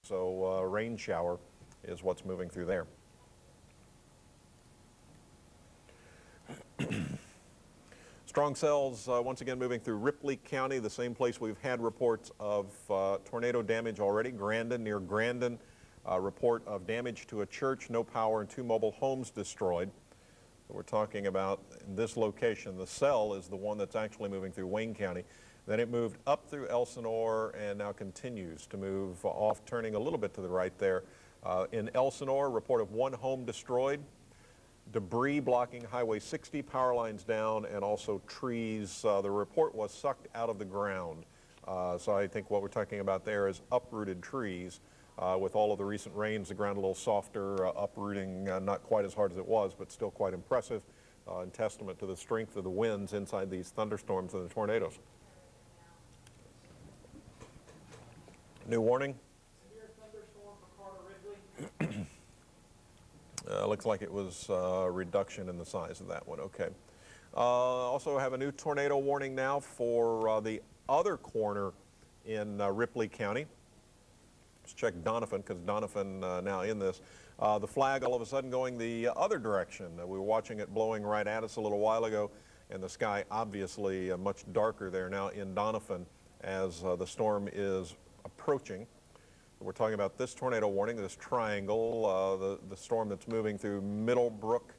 So rain shower is what's moving through there. Strong cells once again moving through Ripley County, the same place we've had reports of tornado damage already. Grandin, near Grandin, report of damage to a church, no power, and 2 mobile homes destroyed. So we're talking about in this location. The cell is the one that's actually moving through Wayne County. Then it moved up through Elsinore and now continues to move off, turning a little bit to the right there. In Elsinore, report of 1 home destroyed. Debris blocking Highway 60, power lines down, and also trees. The report was sucked out of the ground. So I think what we're talking about there is uprooted trees. With all of the recent rains, the ground a little softer, uprooting not quite as hard as it was, but still quite impressive, and testament to the strength of the winds inside these thunderstorms and the tornadoes. New warning. Severe thunderstorm for Carter Ridley. Looks like it was a reduction in the size of that one. Okay. Also have a new tornado warning now for the other corner in Ripley County. Let's check Donovan, because Donovan now in this. The flag all of a sudden going the other direction. We were watching it blowing right at us a little while ago, and the sky obviously much darker there now in Donovan as the storm is approaching. We're talking about this tornado warning, this triangle, the storm that's moving through Middlebrook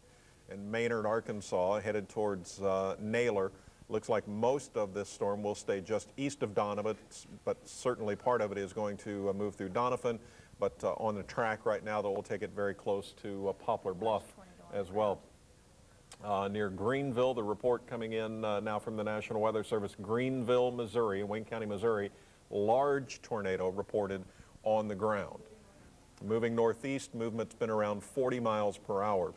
and Maynard, Arkansas, headed towards Naylor. Looks like most of this storm will stay just east of Donovan, but certainly part of it is going to move through Donovan. But on the track right now, they'll take it very close to Poplar Bluff as well. Near Greenville, the report coming in now from the National Weather Service, Greenville, Missouri, Wayne County, Missouri, large tornado reported on the ground. Moving northeast, movement's been around 40 miles per hour.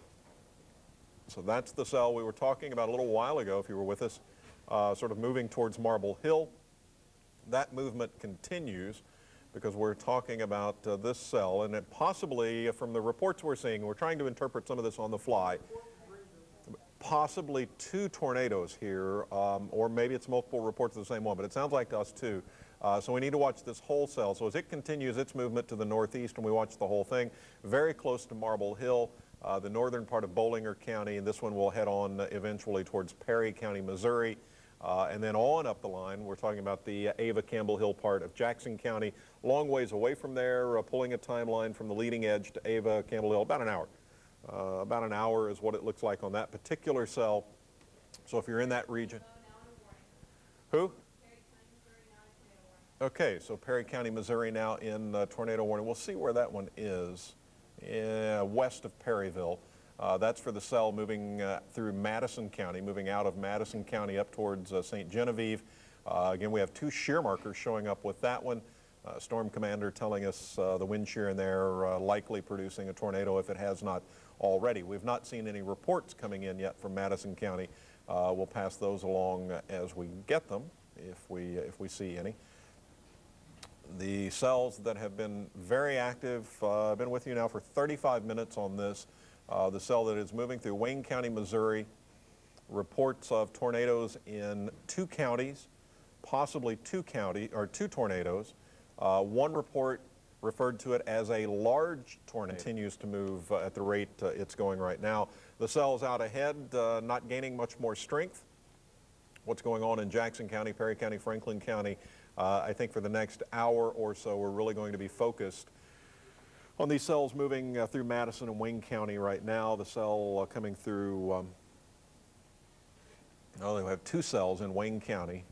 So that's the cell we were talking about a little while ago, if you were with us, sort of moving towards Marble Hill. That movement continues because we're talking about this cell, and it possibly, from the reports we're seeing, we're trying to interpret some of this on the fly, possibly 2 tornadoes here, or maybe it's multiple reports of the same one, but it sounds like to us 2. So we need to watch this whole cell. So as it continues its movement to the northeast, and we watch the whole thing, very close to Marble Hill, the northern part of Bollinger County, and this one will head on eventually towards Perry County, Missouri, and then on up the line, we're talking about the Ava Campbell Hill part of Jackson County, long ways away from there, pulling a timeline from the leading edge to Ava Campbell Hill, about an hour. About an hour is what it looks like on that particular cell. So if you're in that region. Who? Okay, so Perry County, Missouri now in tornado warning. We'll see where that one is, west of Perryville. That's for the cell moving through Madison County, moving out of Madison County up towards St. Genevieve. Again, we have 2 shear markers showing up with that one. Storm commander telling us the wind shear in there likely producing a tornado if it has not already. We've not seen any reports coming in yet from Madison County. We'll pass those along as we get them, if we see any. The cells that have been very active, I've been with you now for 35 minutes on this. The cell that is moving through Wayne County, Missouri, reports of tornadoes in 2 counties, possibly 2 tornadoes. One report referred to it as a large tornado. Continues to move at the rate it's going right now. The cell's out ahead, not gaining much more strength. What's going on in Jackson County, Perry County, Franklin County, I think for the next hour or so, we're really going to be focused on these cells moving through Madison and Wayne County right now. The cell coming through, they have 2 cells in Wayne County.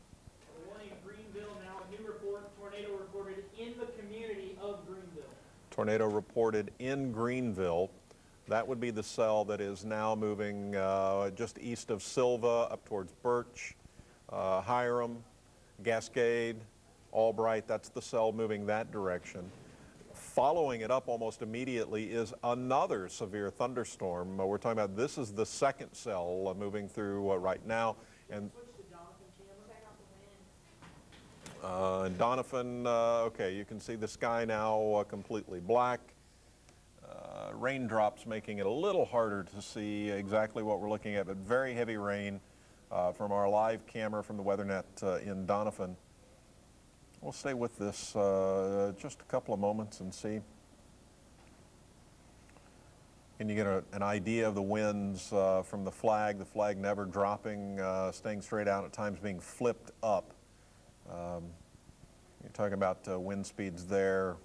One in Greenville now, a new report, tornado reported in the community of Greenville. Tornado reported in Greenville. That would be the cell that is now moving just east of Silva up towards Birch, Hiram, Gascade, Albright. That's the cell moving that direction. Following it up almost immediately is another severe thunderstorm. We're talking about, this is the 2nd cell moving through right now. And Donovan, okay, you can see the sky now completely black. Raindrops making it a little harder to see exactly what we're looking at, but very heavy rain from our live camera from the WeatherNet in Donovan. We'll stay with this just a couple of moments and see. Can you get an idea of the winds from the flag never dropping, staying straight out, at times being flipped up. You're talking about wind speeds there.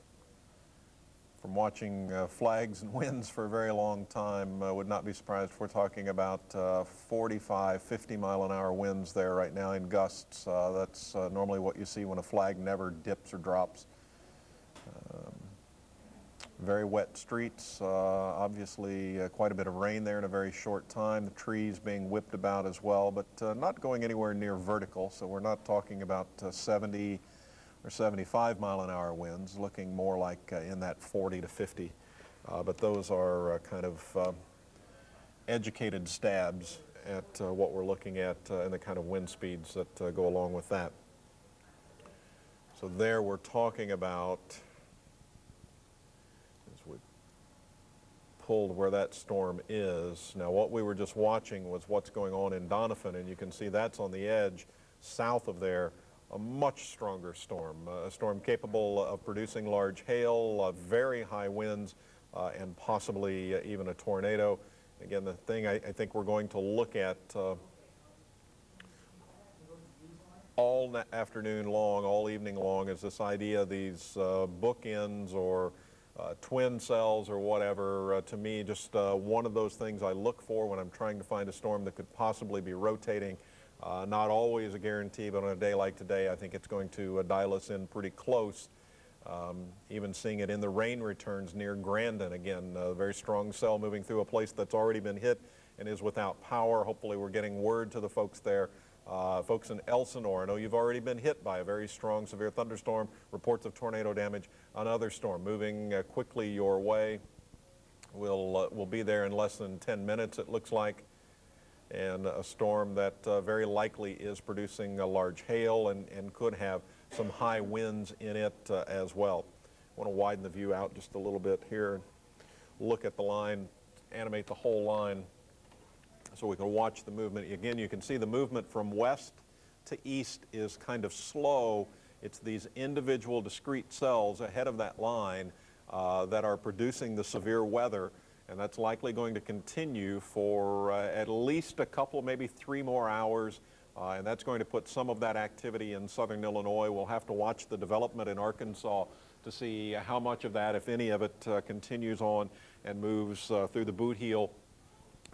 From watching flags and winds for a very long time, would not be surprised if we're talking about 45, 50 mile an hour winds there right now in gusts. That's normally what you see when a flag never dips or drops. Very wet streets, obviously quite a bit of rain there in a very short time. The trees being whipped about as well, but not going anywhere near vertical, so we're not talking about 70 or 75 mile an hour winds, looking more like in that 40 to 50. But those are kind of educated stabs at what we're looking at and the kind of wind speeds that go along with that. So there we're talking about, as we pulled where that storm is. Now what we were just watching was what's going on in Donovan, and you can see that's on the edge south of there. A much stronger storm, a storm capable of producing large hail, very high winds, and possibly even a tornado. Again, the thing I think we're going to look at all afternoon long, all evening long, is this idea of these bookends or twin cells or whatever. To me, just one of those things I look for when I'm trying to find a storm that could possibly be rotating. Not always a guarantee, but on a day like today, I think it's going to dial us in pretty close. Even seeing it in the rain returns near Grandin. Again, a very strong cell moving through a place that's already been hit and is without power. Hopefully we're getting word to the folks there. Folks in Elsinore, I know you've already been hit by a very strong, severe thunderstorm. Reports of tornado damage. Another storm moving quickly your way. We'll be there in less than 10 minutes, it looks like. And a storm that very likely is producing a large hail and could have some high winds in it as well. I want to widen the view out just a little bit here. Look at the line, animate the whole line so we can watch the movement. Again, you can see the movement from west to east is kind of slow. It's these individual discrete cells ahead of that line that are producing the severe weather. And that's likely going to continue for at least a couple, maybe 3 more hours. And that's going to put some of that activity in southern Illinois. We'll have to watch the development in Arkansas to see how much of that, if any of it, continues on and moves through the boot heel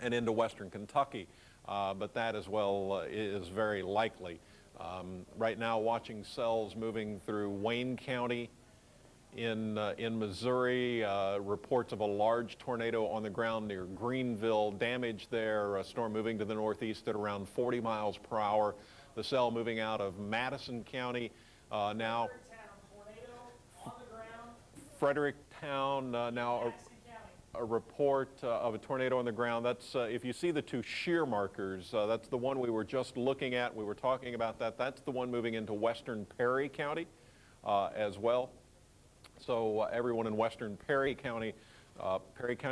and into western Kentucky. But that as well is very likely. Right now, watching cells moving through Wayne County, in Missouri, reports of a large tornado on the ground near Greenville, damage there, a storm moving to the northeast at around 40 miles per hour. The cell moving out of Madison County now. Fredericktown, now a report of a tornado on the ground. That's, if you see the two shear markers, that's the one we were just looking at. We were talking about that. That's the one moving into western Perry County as well. So everyone in western Perry County,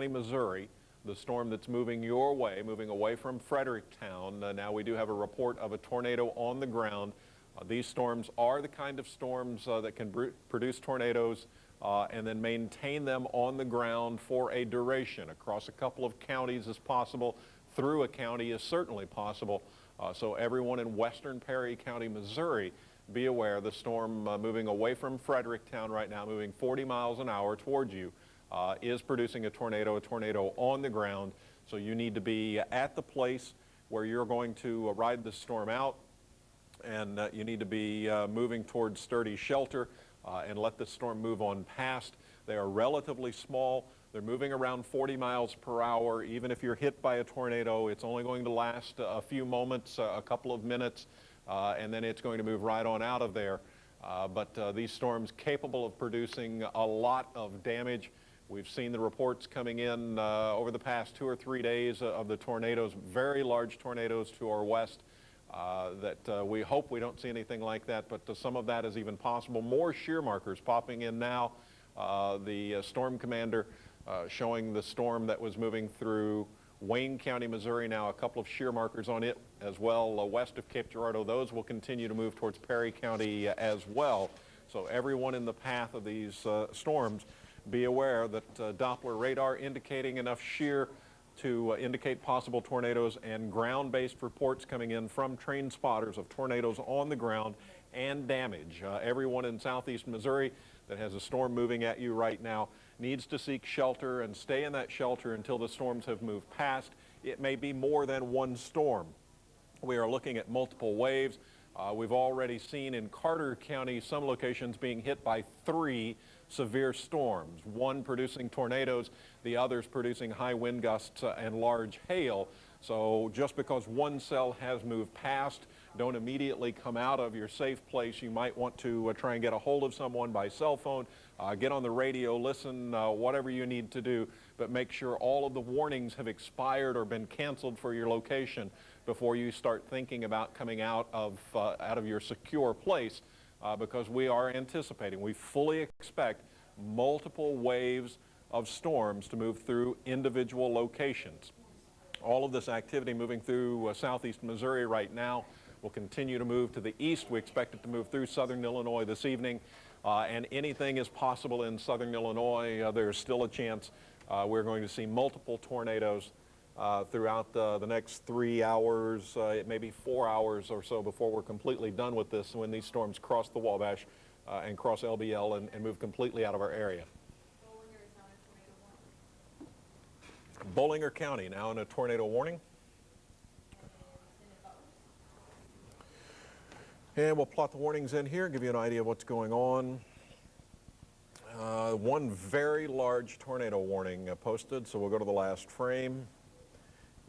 Missouri, the storm that's moving your way, moving away from Fredericktown. Now we do have a report of a tornado on the ground. These storms are the kind of storms that can produce tornadoes and then maintain them on the ground for a duration. Across a couple of counties is possible. Through a county is certainly possible. So everyone in western Perry County, Missouri, be aware the storm moving away from Fredericktown right now, moving 40 miles an hour towards you, is producing a tornado on the ground. So you need to be at the place where you're going to ride the storm out, and you need to be moving towards sturdy shelter and let the storm move on past. They are relatively small. They're moving around 40 miles per hour. Even if you're hit by a tornado, it's only going to last a few moments, a couple of minutes. And then it's going to move right on out of there. But these storms capable of producing a lot of damage. We've seen the reports coming in over the past 2 or 3 days of the tornadoes, very large tornadoes to our west. That we hope we don't see anything like that, but some of that is even possible. More shear markers popping in now. The storm commander showing the storm that was moving through Wayne County, Missouri, now a couple of shear markers on it as well west of Cape Girardeau. Those will continue to move towards Perry County as well. So everyone in the path of these storms, be aware that Doppler radar indicating enough shear to indicate possible tornadoes, and ground-based reports coming in from trained spotters of tornadoes on the ground and damage. Everyone in southeast Missouri that has a storm moving at you right now needs to seek shelter and stay in that shelter until the storms have moved past. It may be more than one storm. We are looking at multiple waves. We've already seen in Carter County some locations being hit by 3 severe storms, one producing tornadoes, the others producing high wind gusts and large hail. So just because one cell has moved past, don't immediately come out of your safe place. You might want to try and get a hold of someone by cell phone, get on the radio, listen, whatever you need to do, but make sure all of the warnings have expired or been canceled for your location before you start thinking about coming out of your secure place, because we are anticipating, we fully expect multiple waves of storms to move through individual locations. All of this activity moving through southeast Missouri right now will continue to move to the east. We expect it to move through southern Illinois this evening, and anything is possible in southern Illinois. There's still a chance we're going to see multiple tornadoes throughout the next 3 hours, it may be 4 hours or so before we're completely done with this, when these storms cross the Wabash and cross LBL and move completely out of our area. Bollinger County now in a tornado warning. And we'll plot the warnings in here, give you an idea of what's going on. One very large tornado warning posted, so we'll go to the last frame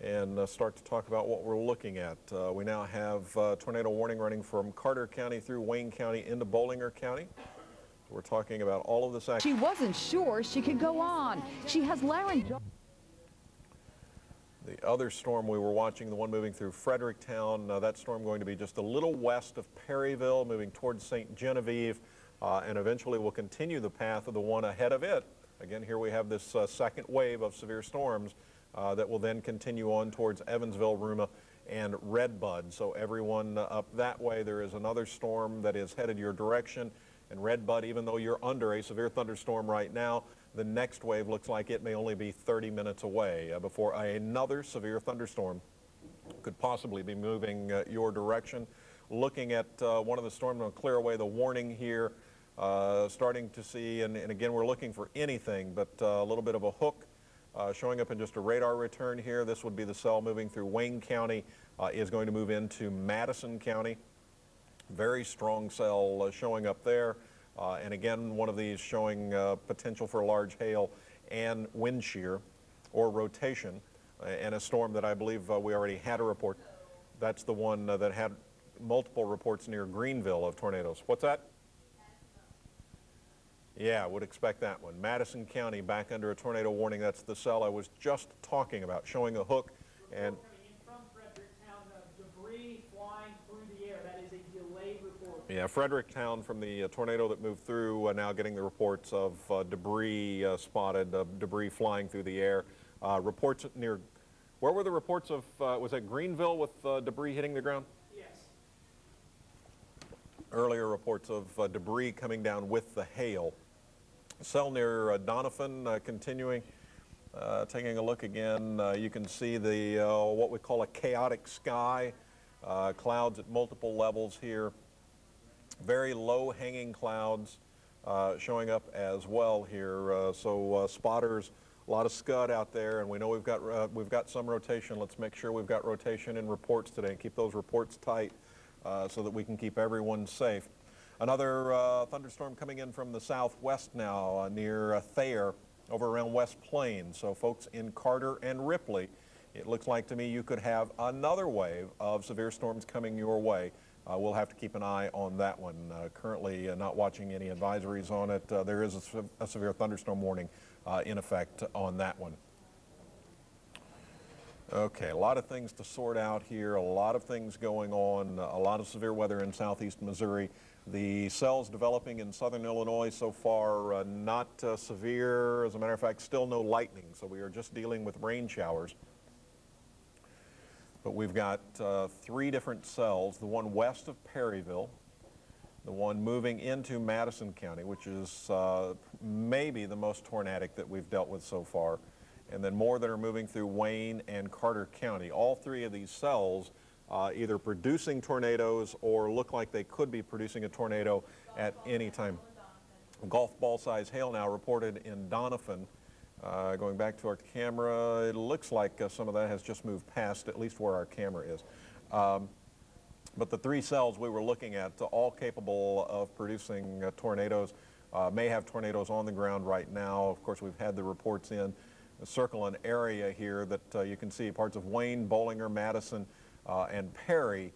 and start to talk about what we're looking at. We now have tornado warning running from Carter County through Wayne County into Bollinger County. We're talking about all of this action. She wasn't sure she could go on. She has laryngitis. The other storm we were watching, the one moving through Fredericktown, that storm going to be just a little west of Perryville, moving towards St. Genevieve, and eventually will continue the path of the one ahead of it. Again, here we have this second wave of severe storms that will then continue on towards Evansville, Ruma, and Redbud. So everyone up that way, there is another storm that is headed your direction. And Redbud, even though you're under a severe thunderstorm right now, the next wave looks like it may only be 30 minutes away before another severe thunderstorm could possibly be moving your direction. Looking at one of the storms, going to clear away the warning here, starting to see, and again, we're looking for anything, but a little bit of a hook showing up in just a radar return here. This would be the cell moving through Wayne County, is going to move into Madison County. Very strong cell showing up there. And again, one of these showing potential for large hail and wind shear or rotation, and a storm that I believe we already had a report. That's the one that had multiple reports near Greenville of tornadoes. What's that? Yeah, would expect that one. Madison County back under a tornado warning. That's the cell I was just talking about, showing a hook. And from Fredericktown, debris flying through the air. That is a delayed report. yeah, Fredericktown from the tornado that moved through, now getting the reports of debris spotted, debris flying through the air. Reports near, where were the reports of, was that Greenville with debris hitting the ground? Yes. Earlier reports of debris coming down with the hail. Cell near Donovan continuing. Taking a look again, you can see the what we call a chaotic sky. Clouds at multiple levels here. Very low hanging clouds showing up as well here. So spotters, a lot of scud out there, and we know we've got some rotation. Let's make sure we've got rotation in reports today and keep those reports tight so that we can keep everyone safe. Another thunderstorm coming in from the southwest now near Thayer, over around West Plains. So folks in Carter and Ripley, it looks like to me you could have another wave of severe storms coming your way. We'll have to keep an eye on that one. Currently not watching any advisories on it. There is a severe thunderstorm warning in effect on that one. Okay, a lot of things to sort out here, a lot of things going on, a lot of severe weather in southeast Missouri. The cells developing in southern Illinois so far not severe. As a matter of fact, still no lightning, so we are just dealing with rain showers. But we've got 3 different cells, the one west of Perryville, the one moving into Madison County, which is maybe the most tornadic that we've dealt with so far, and then more that are moving through Wayne and Carter County. All three of these cells either producing tornadoes or look like they could be producing a tornado at any time. Golf ball size hail now reported in Doniphan. Going back to our camera, it looks like some of that has just moved past at least where our camera is. But the three cells we were looking at, all capable of producing tornadoes, may have tornadoes on the ground right now. Of course, we've had the reports in. Circle an area here that you can see parts of Wayne, Bollinger, Madison, and Perry.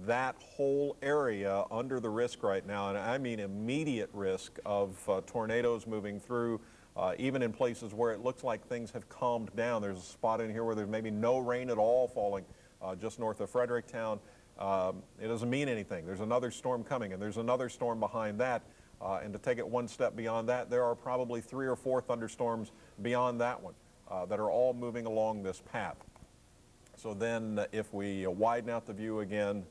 That whole area under the risk right now, and I mean immediate risk of tornadoes moving through, even in places where it looks like things have calmed down. There's a spot in here where there's maybe no rain at all falling just north of Fredericktown. It doesn't mean anything. There's another storm coming, and there's another storm behind that. And to take it one step beyond that, there are probably 3 or 4 thunderstorms beyond that one that are all moving along this path. So then if we widen out the view again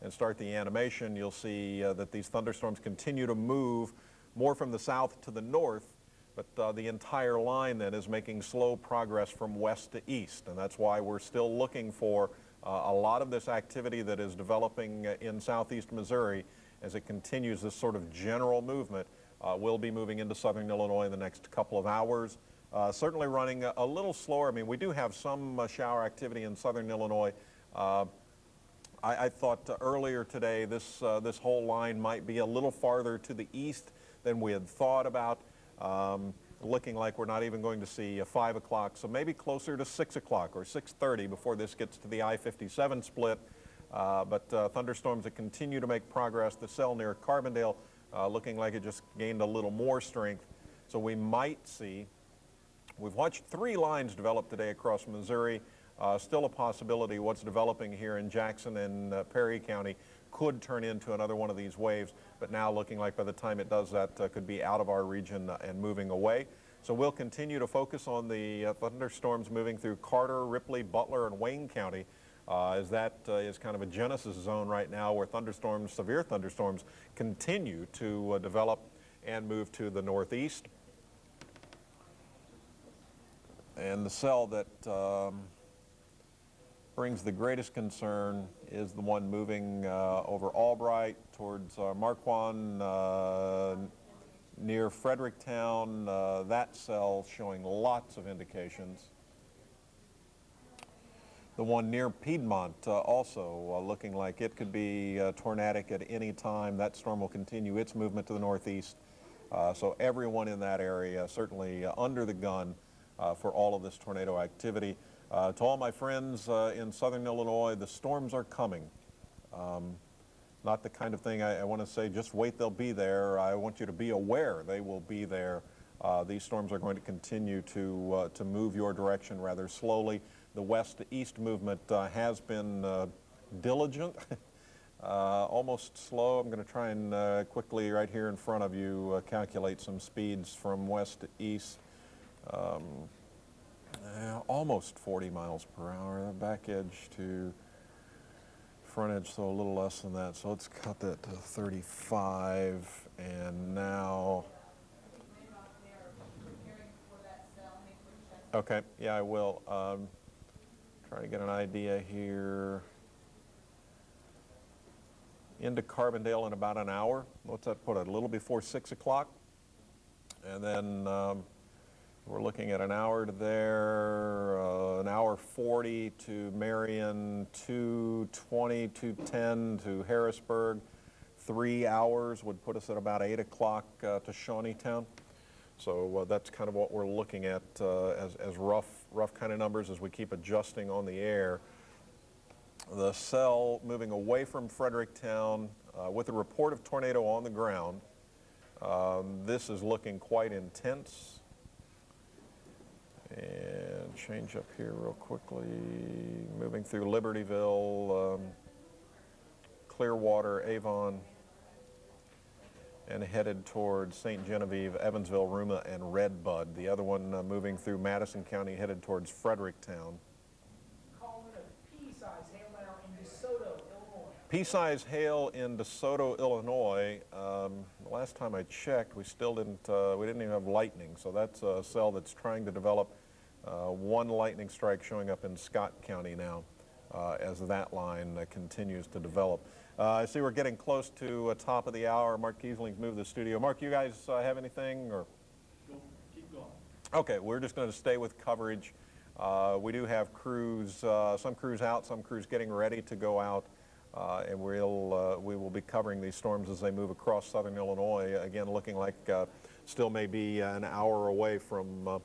and start the animation, you'll see that these thunderstorms continue to move more from the south to the north, but the entire line then is making slow progress from west to east. And that's why we're still looking for a lot of this activity that is developing in southeast Missouri as it continues this sort of general movement. Will be moving into southern Illinois in the next couple of hours. Certainly running a little slower. I mean, we do have some shower activity in southern Illinois. I thought earlier today this whole line might be a little farther to the east than we had thought about. Looking like we're not even going to see 5 o'clock, so maybe closer to 6 o'clock or 6:30 before this gets to the I-57 split. But thunderstorms that continue to make progress. The cell near Carbondale looking like it just gained a little more strength. So we might see, we've watched 3 lines develop today across Missouri. Still a possibility what's developing here in Jackson and Perry County could turn into another one of these waves, but now looking like by the time it does that could be out of our region and moving away. So we'll continue to focus on the thunderstorms moving through Carter, Ripley, Butler, and Wayne County, as that is kind of a genesis zone right now where thunderstorms, severe thunderstorms, continue to develop and move to the northeast. And the cell that brings the greatest concern is the one moving over Albright towards Marquand, near Fredericktown. That cell showing lots of indications. The one near Piedmont also looking like it could be tornadic at any time. That storm will continue its movement to the northeast. So everyone in that area certainly under the gun for all of this tornado activity. To all my friends in southern Illinois, the storms are coming. Not the kind of thing I want to say, just wait, they'll be there. I want you to be aware they will be there. These storms are going to continue to move your direction rather slowly. The west to east movement has been diligent, almost slow. I'm going to try and quickly right here in front of you calculate some speeds from west to east. Almost 40 miles per hour, back edge to front edge, so a little less than that. So let's cut that to 35, and now, okay, yeah, I will. Try to get an idea here. Into Carbondale in about an hour. What's that put it? A little before 6 o'clock. And then we're looking at an hour to there, an hour 40 to Marion, 2:20, 2:10 to Harrisburg. 3 hours would put us at about 8 o'clock to Shawneetown. So that's kind of what we're looking at as rough kind of numbers as we keep adjusting on the air. The cell moving away from Fredericktown with a report of tornado on the ground. This is looking quite intense. And change up here real quickly, moving through Libertyville, Clearwater, Avon, and headed towards St. Genevieve, Evansville, Ruma, and Redbud. The other one moving through Madison County, headed towards Fredericktown. Calling it a pea-sized hail now in DeSoto, Illinois. Pea-size hail in DeSoto, Illinois. The last time I checked, we still didn't, we didn't even have lightning. So that's a cell that's trying to develop. One lightning strike showing up in Scott County now as that line continues to develop. I see we're getting close to top of the hour. Mark Kiesling's moved the studio. Mark, you guys have anything? Or? Keep going. Okay, we're just going to stay with coverage. We do have crews, some crews out, some crews getting ready to go out. And we will be covering these storms as they move across southern Illinois. Again, looking like still may be an hour away from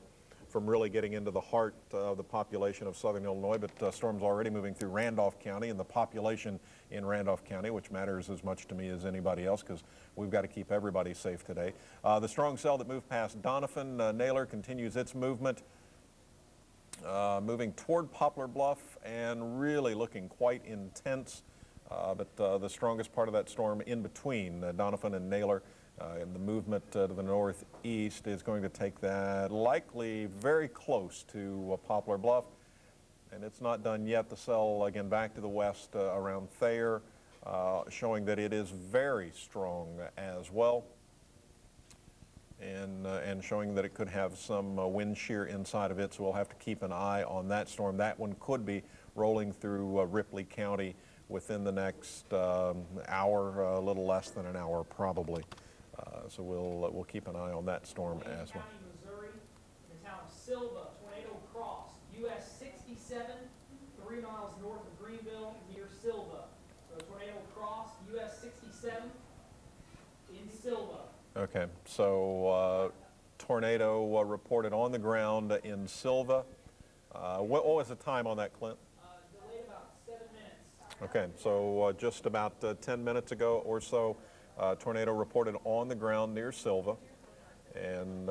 really getting into the heart of the population of southern Illinois, but storms already moving through Randolph County and the population in Randolph County, which matters as much to me as anybody else because we've got to keep everybody safe today. The strong cell that moved past Doniphan, Naylor continues its movement. Moving toward Poplar Bluff and really looking quite intense. But the strongest part of that storm in between Doniphan and Naylor and the movement to the northeast is going to take that likely very close to Poplar Bluff. And it's not done yet. The cell, again, back to the west around Thayer, showing that it is very strong as well. And showing that it could have some wind shear inside of it, so we'll have to keep an eye on that storm. That one could be rolling through Ripley County within the next hour, a little less than an hour probably. So we'll keep an eye on that storm as well. County, Missouri, in the town of Silva, tornado crossed US 67, 3 miles north of Greenville, near Silva. So tornado crossed US 67 in Silva. Okay, so tornado reported on the ground in Silva. What was the time on that, Clint? Delayed about 7 minutes. Okay, so just about 10 minutes ago or so, tornado reported on the ground near Silva, and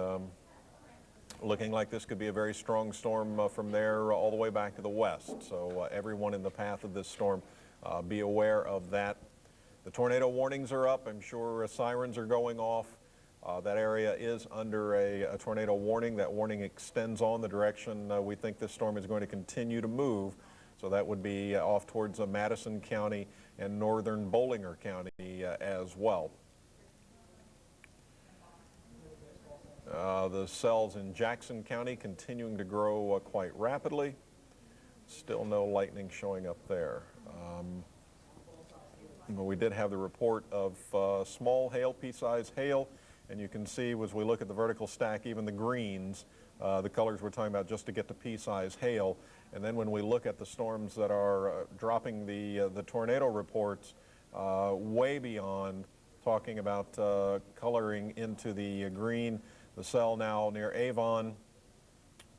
looking like this could be a very strong storm from there all the way back to the west. So everyone in the path of this storm, be aware of that. The tornado warnings are up. I'm sure sirens are going off. That area is under a tornado warning. That warning extends on the direction we think this storm is going to continue to move. So that would be off towards Madison County and northern Bollinger County as well. The cells in Jackson County continuing to grow quite rapidly. Still no lightning showing up there. We did have the report of small hail, pea-sized hail, and you can see as we look at the vertical stack, even the greens, the colors we're talking about just to get to pea-sized hail. And then when we look at the storms that are dropping the tornado reports way beyond, talking about coloring into the green, the cell now near Avon,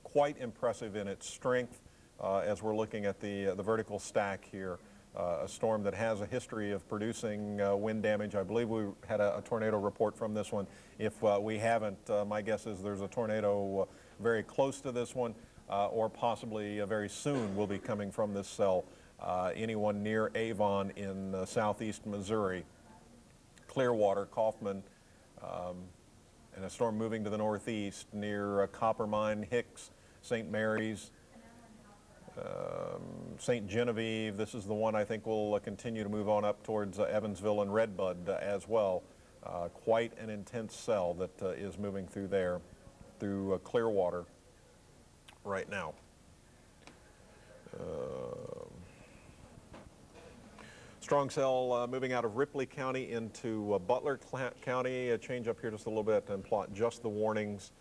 quite impressive in its strength as we're looking at the vertical stack here. A storm that has a history of producing wind damage. I believe we had a tornado report from this one. If we haven't, my guess is there's a tornado very close to this one or possibly very soon will be coming from this cell. Anyone near Avon in southeast Missouri, Clearwater, Kaufman, and a storm moving to the northeast near Copper Mine, Hicks, St. Mary's, St. Genevieve. This is the one I think will continue to move on up towards Evansville and Redbud as well. Quite an intense cell that is moving through there, through Clearwater right now. Strong cell moving out of Ripley County into Butler County. Change up here just a little bit and plot just the warnings.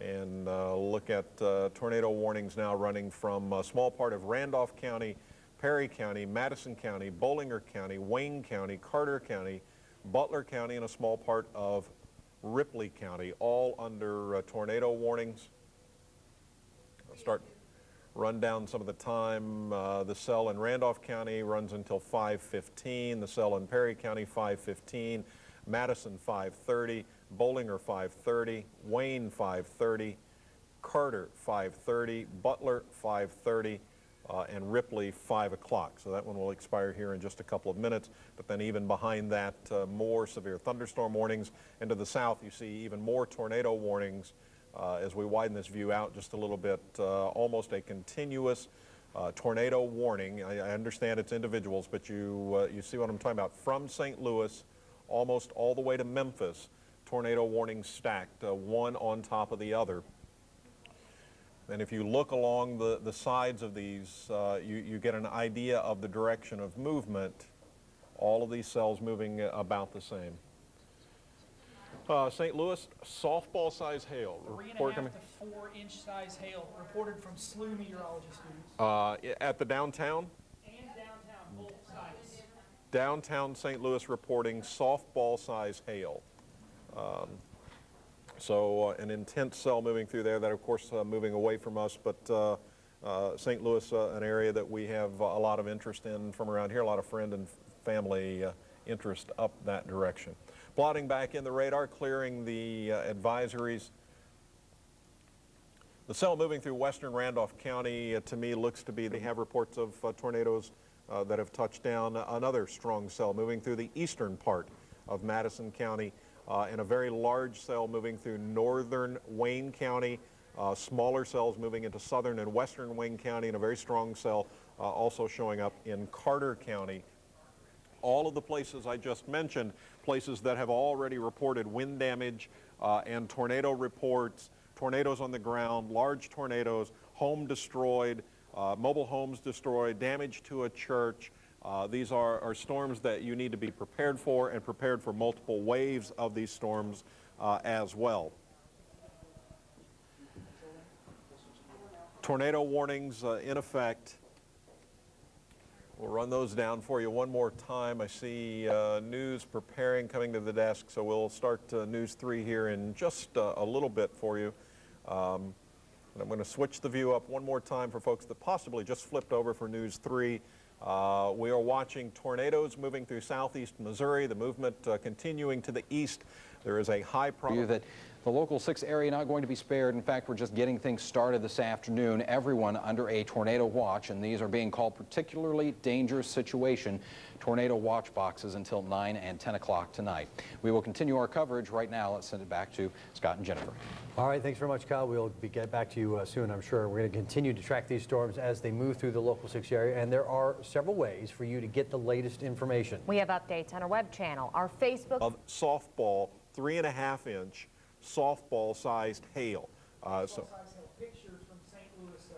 And look at tornado warnings now running from a small part of Randolph County, Perry County, Madison County, Bollinger County, Wayne County, Carter County, Butler County, and a small part of Ripley County, all under tornado warnings. I'll start run down some of the time. The cell in Randolph County runs until 5:15. The cell in Perry County, 5:15. Madison, 5:30. Bollinger, 5:30. Wayne, 5:30. Carter, 5:30. Butler, 5:30. And Ripley, 5 o'clock. So that one will expire here in just a couple of minutes. But then even behind that, more severe thunderstorm warnings. And to the south, you see even more tornado warnings as we widen this view out just a little bit. Almost a continuous tornado warning. I understand it's individuals, but you see what I'm talking about. From St. Louis almost all the way to Memphis, tornado warnings stacked, one on top of the other. And if you look along the sides of these, you get an idea of the direction of movement. All of these cells moving about the same. St. Louis, softball size hail. 3.5 to 4 inch size hail reported from SLU meteorology students. At the downtown? And downtown, both sides. Downtown St. Louis reporting softball size hail. So an intense cell moving through there, that of course moving away from us, but St. Louis, an area that we have a lot of interest in from around here, a lot of friend and family interest up that direction. Plotting back in the radar, clearing the advisories. The cell moving through western Randolph County to me looks to be, they have reports of tornadoes that have touched down. Another strong cell moving through the eastern part of Madison County, and a very large cell moving through northern Wayne County, smaller cells moving into southern and western Wayne County, and a very strong cell also showing up in Carter County. All of the places I just mentioned, places that have already reported wind damage and tornado reports, tornadoes on the ground, large tornadoes, home destroyed, mobile homes destroyed, damage to a church. These are storms that you need to be prepared for, and prepared for multiple waves of these storms as well. Tornado warnings in effect. We'll run those down for you one more time. I see news preparing, coming to the desk, so we'll start News 3 here in just a little bit for you. And I'm going to switch the view up one more time for folks that possibly just flipped over for News 3. We are watching tornadoes moving through southeast Missouri, the movement continuing to the east. There is a high probability that the local 6 area not going to be spared. In fact, we're just getting things started this afternoon. Everyone under a tornado watch, and these are being called particularly dangerous situation tornado watch boxes until 9 and 10 o'clock tonight. We will continue our coverage right now. Let's send it back to Scott and Jennifer. All right, thanks very much, Kyle. We'll get back to you soon, I'm sure. We're going to continue to track these storms as they move through the local 6 area, and there are several ways for you to get the latest information. We have updates on our web channel, our Facebook. of softball, 3.5 inch softball-sized hail. Size hail pictures from St. Louis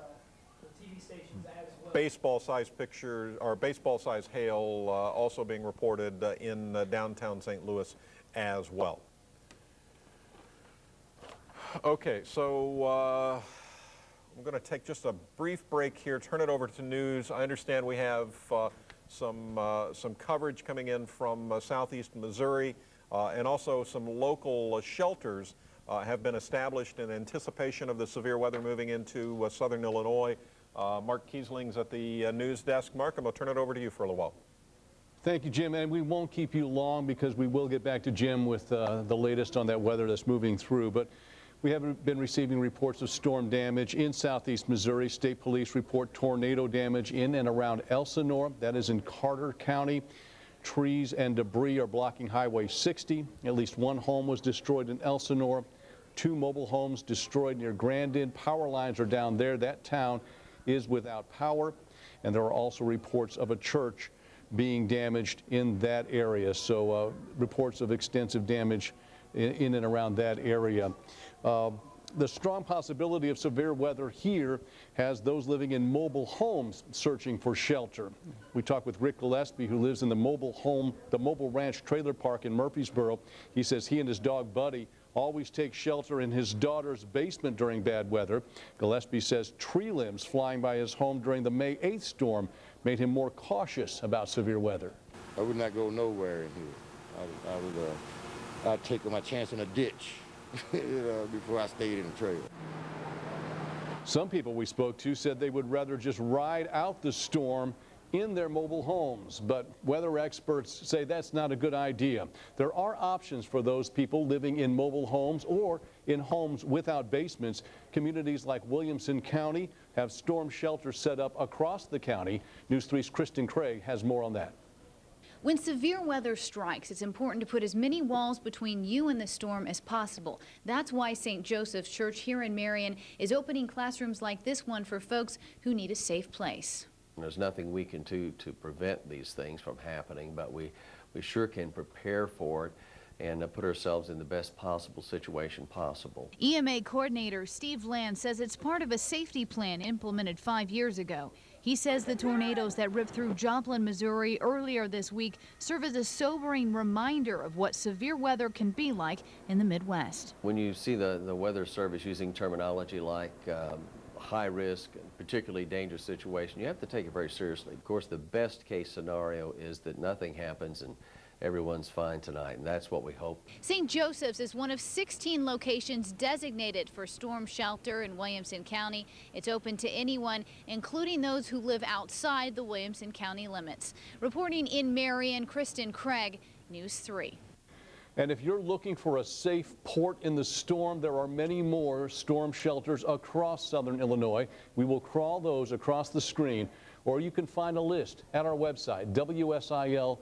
the TV stations as well. Baseball-sized pictures, or baseball-sized hail also being reported in downtown St. Louis as well. Okay, so I'm going to take just a brief break here, turn it over to news. I understand we have some coverage coming in from southeast Missouri, and also some local shelters have been established in anticipation of the severe weather moving into southern Illinois. Mark Kiesling's at the news desk. Mark, I'm going to turn it over to you for a little while. Thank you, Jim, and we won't keep you long because we will get back to Jim with the latest on that weather that's moving through. But we have been receiving reports of storm damage in southeast Missouri. State police report tornado damage in and around Elsinore. That is in Carter County. Trees and debris are blocking Highway 60. At least one home was destroyed in Elsinore. 2 mobile homes destroyed near Grandin. Power lines are down there. That town is without power. And there are also reports of a church being damaged in that area. So reports of extensive damage in and around that area. The strong possibility of severe weather here has those living in mobile homes searching for shelter. We talked with Rick Gillespie, who lives in the Mobile Ranch Trailer Park in Murfreesboro. He says he and his dog Buddy always take shelter in his daughter's basement during bad weather. Gillespie says tree limbs flying by his home during the May 8th storm made him more cautious about severe weather. I would not go nowhere in here. I'd take my chance in a ditch. Before I stayed in the trailer. Some people we spoke to said they would rather just ride out the storm in their mobile homes, but weather experts say that's not a good idea. There are options for those people living in mobile homes or in homes without basements. Communities like Williamson County have storm shelters set up across the county. News 3's Kristen Craig has more on that. When severe weather strikes, it's important to put as many walls between you and the storm as possible. That's why St. Joseph's Church here in Marion is opening classrooms like this one for folks who need a safe place. There's nothing we can do to prevent these things from happening, but we sure can prepare for it and put ourselves in the best possible situation possible. EMA coordinator Steve Land says it's part of a safety plan implemented 5 years ago. He says the tornadoes that ripped through Joplin, Missouri earlier this week serve as a sobering reminder of what severe weather can be like in the Midwest. When you see the Weather Service using terminology like high risk, particularly dangerous situation, you have to take it very seriously. Of course, the best case scenario is that nothing happens and everyone's fine tonight, and that's what we hope. St. Joseph's is one of 16 locations designated for storm shelter in Williamson County. It's open to anyone, including those who live outside the Williamson County limits. Reporting in Marion, Kristen Craig, News 3. And if you're looking for a safe port in the storm, there are many more storm shelters across southern Illinois. We will crawl those across the screen, or you can find a list at our website, WSILTV.com.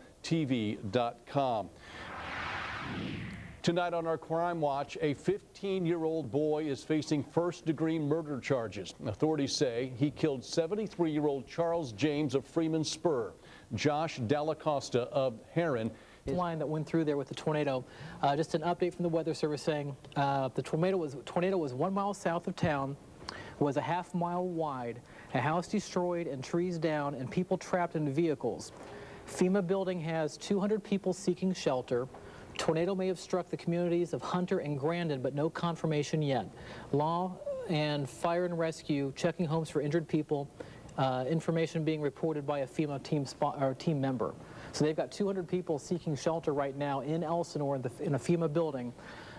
Tonight on our Crime Watch, a 15-year-old boy is facing first-degree murder charges. Authorities say he killed 73-year-old Charles James of Freeman Spur. Josh Dallacosta of Heron. Line that went through there with the tornado. Just an update from the Weather Service saying the tornado was 1 mile south of town, was a half-mile wide, a house destroyed and trees down, and people trapped in vehicles. FEMA building has 200 people seeking shelter. Tornado may have struck the communities of Hunter and Grandin, but no confirmation yet. Law and Fire and Rescue checking homes for injured people. Information being reported by a FEMA team member. So they've got 200 people seeking shelter right now in Elsinore in a FEMA building.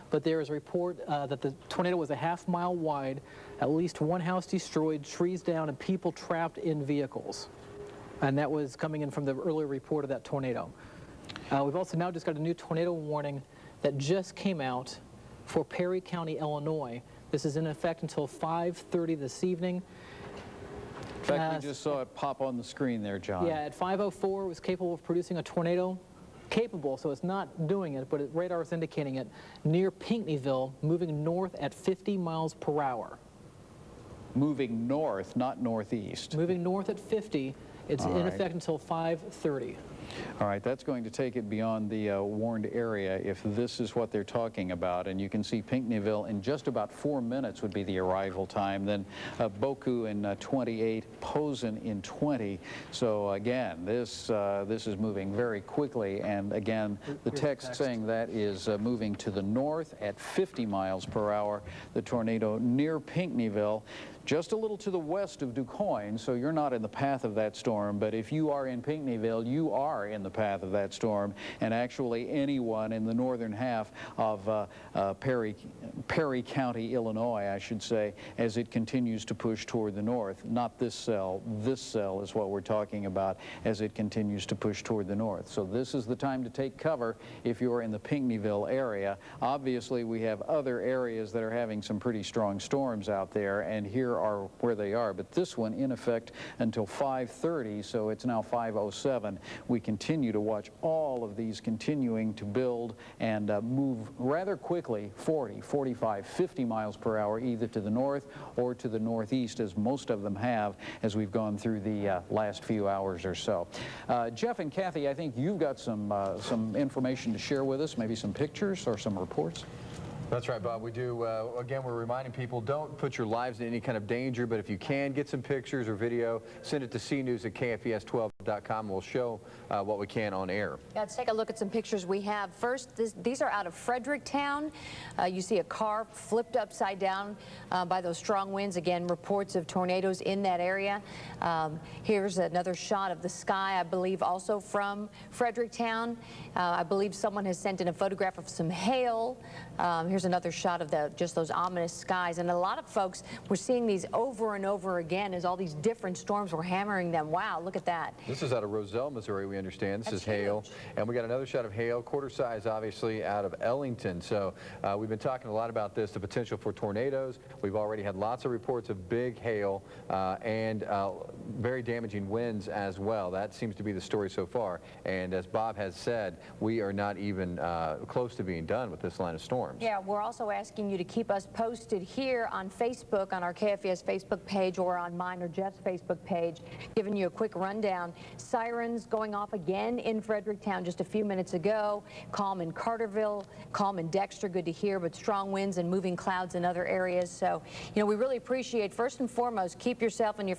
But there is a report that the tornado was a half-mile wide, at least one house destroyed, trees down, and people trapped in vehicles. And that was coming in from the earlier report of that tornado. We've also now just got a new tornado warning that just came out for Perry County, Illinois. This is in effect until 5:30 this evening. In fact, we just saw it pop on the screen there, John. Yeah, at 5:04 it was capable of producing a tornado. Capable, so it's not doing it, but radar is indicating it, near Pinckneyville, moving north at 50 miles per hour. Moving north, not northeast. Moving north at 50. It's in effect until 5:30. All right, that's going to take it beyond the warned area if this is what they're talking about. And you can see Pinckneyville in just about 4 minutes would be the arrival time. Then Boku in 28, Posen in 20. So again, this is moving very quickly. And again, the text saying that is moving to the north at 50 miles per hour. The tornado near Pinckneyville, just a little to the west of DuQuoin, so you're not in the path of that storm. But if you are in Pinckneyville, you are in the path of that storm. And actually anyone in the northern half of Perry County, Illinois, I should say, as it continues to push toward the north. Not this cell. This cell is what we're talking about as it continues to push toward the north. So this is the time to take cover if you're in the Pinckneyville area. Obviously, we have other areas that are having some pretty strong storms out there, and here are where they are. But this one, in effect, until 5:30, so it's now 5:07. We continue to watch all of these continuing to build and move rather quickly, 40, 45, 50 miles per hour, either to the north or to the northeast, as most of them have as we've gone through the last few hours or so. Jeff and Kathy, I think you've got some information to share with us, maybe some pictures or some reports. That's right, Bob. We do. Again, we're reminding people, don't put your lives in any kind of danger, but if you can get some pictures or video, send it to cnews@kfes12.com. We'll show what we can on air. Let's take a look at some pictures we have. First, these are out of Fredericktown. You see a car flipped upside down by those strong winds. Again, reports of tornadoes in that area. Here's another shot of the sky, I believe, also from Fredericktown. I believe someone has sent in a photograph of some hail. Here's Here's another shot of just those ominous skies. And a lot of folks were seeing these over and over again as all these different storms were hammering them. Wow, look at that. This is out of Roselle, Missouri, we understand. This is hail. And we got another shot of hail, quarter size, obviously, out of Ellington. So we've been talking a lot about this, the potential for tornadoes. We've already had lots of reports of big hail and very damaging winds as well. That seems to be the story so far. And as Bob has said, we are not even close to being done with this line of storms. Yeah, we're also asking you to keep us posted here on Facebook, on our KFES Facebook page, or on mine or Jeff's Facebook page, giving you a quick rundown. Sirens going off again in Fredericktown just a few minutes ago. Calm in Carterville, calm in Dexter, good to hear, but strong winds and moving clouds in other areas. So, you know, we really appreciate, first and foremost, keep yourself and your